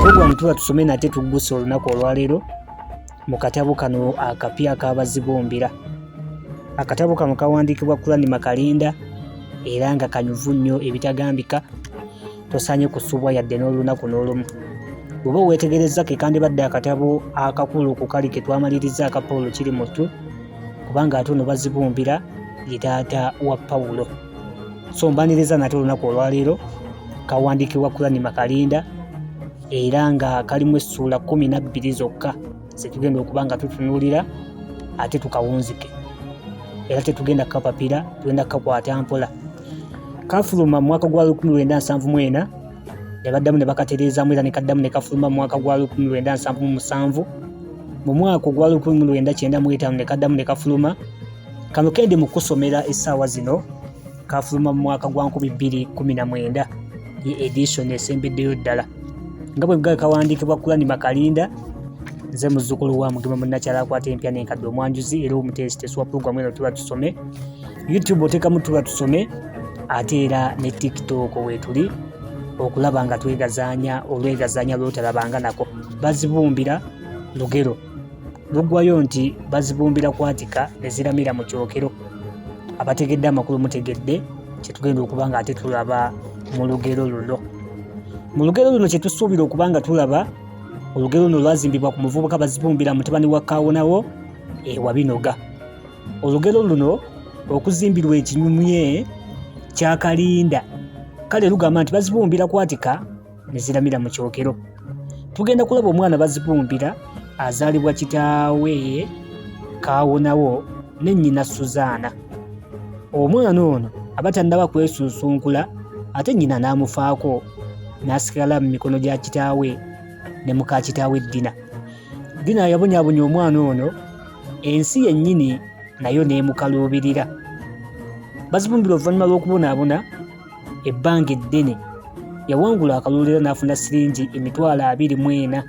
Tugwa mtuwa tusome nate tugusa olunaku olwaleero mu katabo kano akapya ak'abazibumbira. Akatabo kano kawandiikibwa Kurani Makalinda era nga kanyuvu nnyo ebitagambika, tosaanye kusubwa yadde n'olunaku n'olumu. Bw'oba weetegereza ke kandibadde akatabo akakulu ku kali ke twamaliriza aka Pawulo Kirimuttu, kubanga ate ono Bazibumbira ye taata wa Pawulo. So mbaniriza nate olunaku olwaleero kawandiikibwa Kurani Makalinda era nga kalimu essuula 12 zokka zetugenda okuba nga tutunuulira ate tukawunzike. Era tetugenda kukapapira, tugenda kukakwata mpola. Kafuluma mu mwaka gwa 1974 ne baddamu ne bakatereezaamu era ne kaddamu ne kafuluma mu mwaka gwa 1977. Mu mwaka gwa 1995 ne kaddamu ne kafuluma. Kano kendi mu kusomera essaawa zino kafuluma mu mwaka gwa 2019 ye edition esembeddeyo ddala. Nga bwe bwali kawandiikibwa Kurani Makalinda, nze muzzukulu wa Mugema Munnakyala akwata empya n'enkadde omwanjuzi era omuteesiteesi wa pulogulaamu eno Tuba Tusome. YouTube oteekamu Tuba Tusome ate era ne TikTok weetuli okulaba nga twegazaanya olwegazaanya lw'otalabanga nako. Bazibumbira lugero luggwayo nti bazibumbira kwatika ne ziramira mu kyokero. Abategedde amakulu mutegedde kye tugenda okuba nga ate tulaba mu lugero luno. Mu lugero luno kye tusuubira okuba nga tulaba, olugero luno lwazimbibwa ku muvubuka Bazibumbira mutabani wa Kaawonawo Wabinoga. Olugero luno okuzimbirwa ekinyumye kya Kalinda kale lugamba nti Bazibumbira kwatika ne ziramira mu kyokero. Tugenda kulaba omwana Bazibumbira azaalibwa kitaawe Kaawonawo ne nnyina Suzaana. Omwana ono aba tannaba kwesunsunkula ate nnyina n'amufaako n'asigala mu mikono gya kitaawe ne muka kitaawe Dina. Dina yabonyaabonya omwana ono, ensi yennyini nayo n'emukaluubirira. Bazibumbira oluvannyuma lw'okubonaabona ebbanga eddene yawangula akalulu era n'afuna siringi 24,000.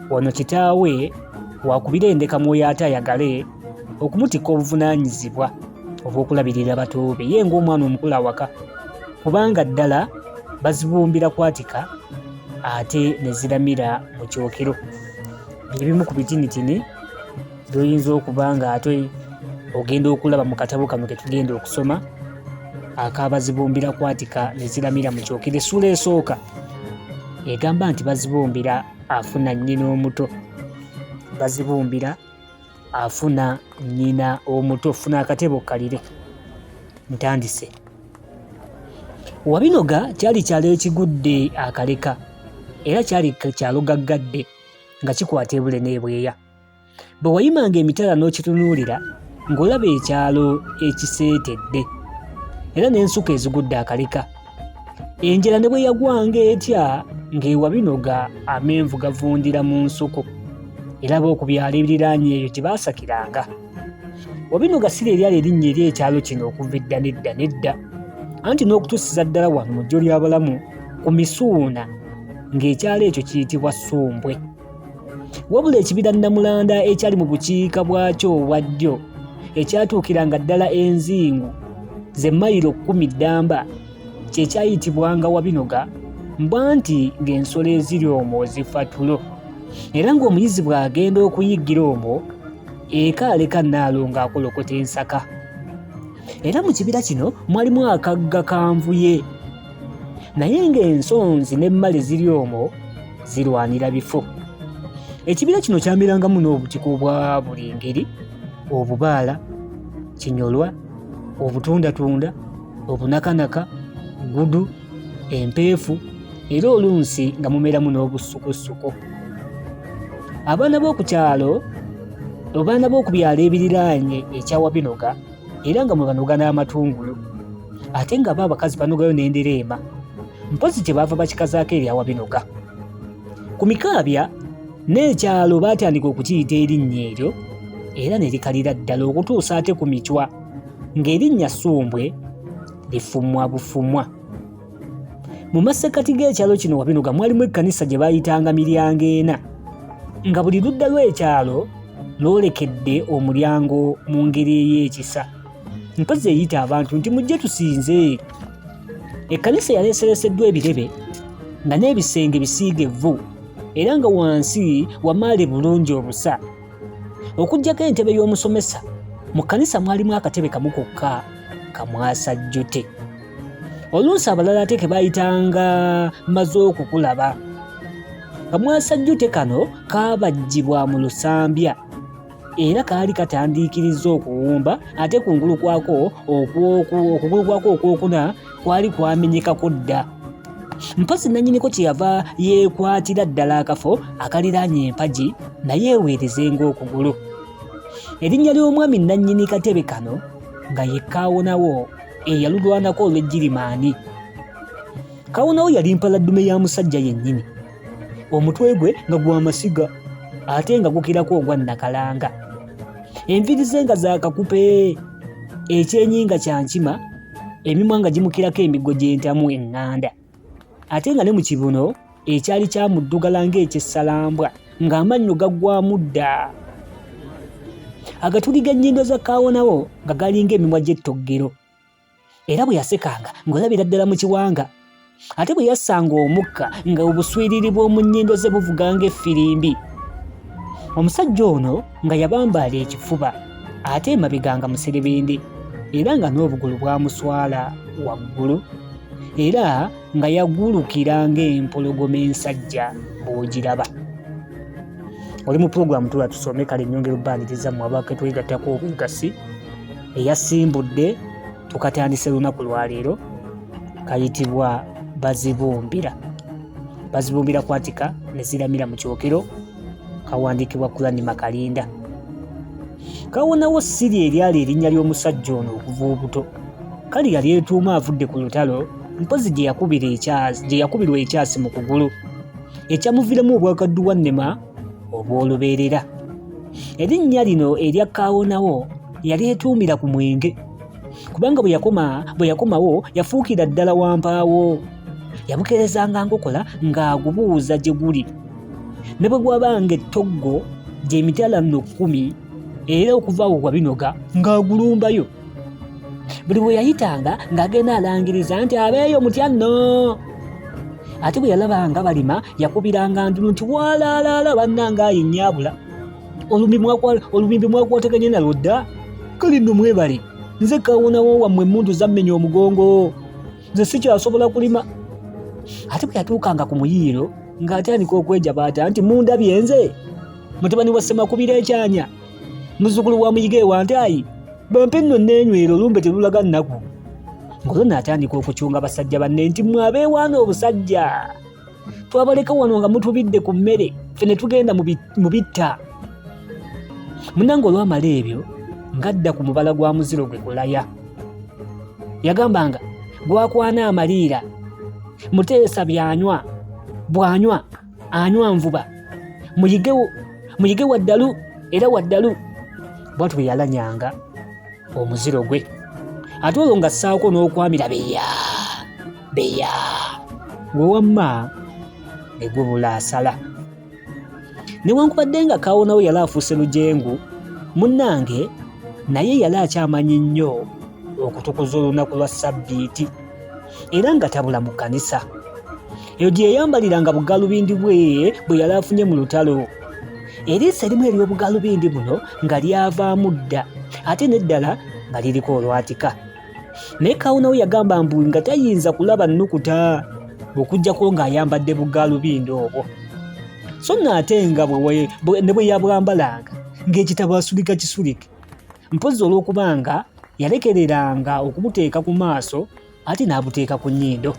Wano kitaawe wakubira endeka mwoyo ataayagale okumutikka obuvunaanyizibwa obw'okulabirira bato be ye ng'omwana omukulu awaka, kubanga ddala Bazibumbira kwatika ate ne ziramira mu kyokero. Ebimu ku bitinitini by'oyinza okuba nga ate ogenda okulaba mu katabo kano ke tugenda okusoma ak'Abazibumbira kwatika ne ziramira mu kyokero. Essuula esooka egamba nti Bazibumbira afuna nnyina omuto. Bazibumbira afuna nnyina omuto. Funa akatebo kalire ntandise. Wabinoga kyali kyalo ekigudde akaleka era kyali kyalo gaggadde nga kikwata ebule n'ebweya. Bwe wayimanga emitala n'okitunuulira ng'olaba ekyalo ekiseetedde era n'ensuka ezigudde akaleka. Enjala ne bwe yagwanga etya ng'Ewabinoga amenvu gavundira mu nsuku era b'okubyalo ebiriraanye eyo tebaasakiranga. Wabinoga si lye lyali erinnya ery'ekyalo kino okuva edda nedda, anti n'okutuusiza ddala wano mu ggyo ly'abalamu ku Misuuna ng'ekyalo ekyo kiyitibwa Ssumbwe. Wabula ekibira Nnamulanda ekyali mu bukiika bwakyo obwa ddyo ekyatuukiranga ddala Enzingu ze mayiro 10 ddamba kye kyayitibwanga Wabinoga, mbwa nti ng'ensolo eziri omwo zifa tulo era ng'omuyizi bw'agenda okuyiggira omwo eka aleka nnaalo ng'akolokota ensaka. Era mu kibira kino mwalimu akagga kanvuye naye ng'ensonzi n'emmale ziri omwo zirwanira bifo. Ekibira kino kyamirangamu n'obutiko obwa buli ngeri: obubaala, kinyolwa, obutundatunda, obunakanaka, gudu, empeefu era olunsi nga mumeramu n'obusukusuku. Abaana b'oku kyalo, abaana b'oku byalo ebiriraanye ekya Wabinoga era nga mwe banoga n'amatungulu ate nga bo abakazi banogayo n'endereema, mpozi kyebaava bakikazaako erya Wabinoga. Ku Mikaabya n'ekyalo baatandika okukiyita erinnya eryo era ne likalira ddala okutuusa ate ku Micwa ng'erinnya Ssumbwe lifumwa bufumwa. Mu masekkati g'ekyalo kino Wabinoga mwalimu ekkanisa gye baayitanga Miryango Ena, nga buli ludda lw'ekyalo lwolekedde omulyango mu ngeri ey'ekisa. Mpozi eyita abantu nti mujje tusinze. Ekkanisa yaleesereseddwa ebirebe nga n'ebisenge bisiigevu era nga wansi wamaale bulungi obusa. Okuggyako entebe y'omusomesa, mu kkanisa mwalimu akatebe kamu kokka kamwasajjute. Oluusi abalala ate ke bayitanga maze okukulaba. Kamwasajjute kano kaabajjibwa mu lusambya era kaali katandiikiriza okuwumba ate okugulu kwako okwokuna kwali kwamenyekako dda. Mpozzi nannyiniko kyeyava yeekwatira ddala akafo akaliraanye empagi naye eweerezenga okugulu. Erinnya ly'omwami nannyini katebe kano nga ye Kaawonawo eyalulwanako olw'Eggirimaani. Kaawonawo yali mpaladdume ya musajja yennyini, omutwe gwe nga gwa masiga ate nga gukirako ogwa Nakalanga. Enviiri ze nga zaakakupe, ekyenyi nga kya nkima, emimwa nga gimukirako emigo gy'entamu eŋŋanda, ate nga ne mu kibuno ekyali kyamuddugala ng'ekyessalambwa ng'amannyo gaggwamu dda. Agatuli g'ennyindo za Kaawonawo nga galinga emimwa gy'ettoggero, era bwe yasekanga ng'olabira ddala mu kiwanga, ate bwe yassanga omukka nga obuswiriri bw'omu nnyindo ze buvuga ng'effirimbi. Omusajja ono nga yabambaala ekifuba ate emabega nga muserebende era nga n'obugulu bwamuswala waggulu era nga yagulukira ng'empologoma ensajja bw'ogiraba. Oli mu pulogulaamu tuba tusome kale nnyongera obbaniriza mu abake twegattako obwegasi eyasimbudde tukatandise lunaku lwaleero kayitibwa Bazibumbira. Bazibumbira kwatika ne ziramira mu kyokero, kawandiikibwa Kurani Makalinda. Kaawonawo ssiri eryali erinnya ly'omusajja ono okuva obuto, kale yali etuuma avudde ku lutalo mpozzi gye yakubirwa ekyasi mu kugulu ekyamuviiramu obwakadduwa nnema obw'olubeerera. Erinnya lino erya Kaawonawo yali etuumira ku mwenge kubanga bwe yakomawo yafuukira ddala wampaawo. Yabukerezanga ngokola ng'agubuuza gye guli, ne bwe gwabanga ettoggo gy'emitala 10 era okuva awo wabinoga ng'agulumbayo. Buli bwe yayitanga ng'agenda alangiriza nti abeeyo mutya nno. Ate bwe yalabanga balima yakubiranga ndulu nti walaalaala bannanga ayinyaabula, olubimbi mwakwataganye nalwo dda, kale nno mwebale, nze Kaawonawo wammwe emmundu zammenya omugongo, nze sikyasobola kulima. Ate bwe yatuukanga ku muyiiro ng'atandika okwejabaata nti mundabye nze mutabani wa Ssemakubira ekyanya, muzzukulu wa Muyiga Ewantaayi, bampe nno neenywera olumbe terulaga nnaku. Ng'olwo n'atandika okucunga basajja banne nti mmwe abeewaana obusajja, twabaleka wano nga mutubidde ku mmere, ffe ne tugenda mu bitta. Munnange olwamala ebyo ng'adda ku mubala gwa muziro gwe Kulaya. Yagambanga gwakwana amaliira, Muteesa byanywa, bwanywa anywa nvuba, muyige waddalu era waddalu. Bw'atyo bwe yalanyanga omuziro gwe, ate olwo nga ssaako n'okwamira beya gwe wamma ne gubula asala. Newankubadde nga Kaawonawo yali afuuse lujengu, munnange naye yali akyamanyi nnyo okutukuza olunaku lwa Ssabbiiti era nga tabula mu kkanisa. Eyo gye yayambaliranga bugalubindi bwe yali afunye mu lutalo. Eriiso erimu ery'obugalubindi buno nga lyavaamu dda ate n'eddala nga liriko olwatika. Naye Kaawonawo yagamba mbu nga tayinza kulaba nnukuta okuggyako ng'ayambadde bugalubindi obwo. So n'ate nga ne bwe yabwambalanga ng'ekitabo asulika kisulike, mpozzi olw'okubanga yalekereranga okubuteeka ku maaso ate n'abuteeka ku nnyindo.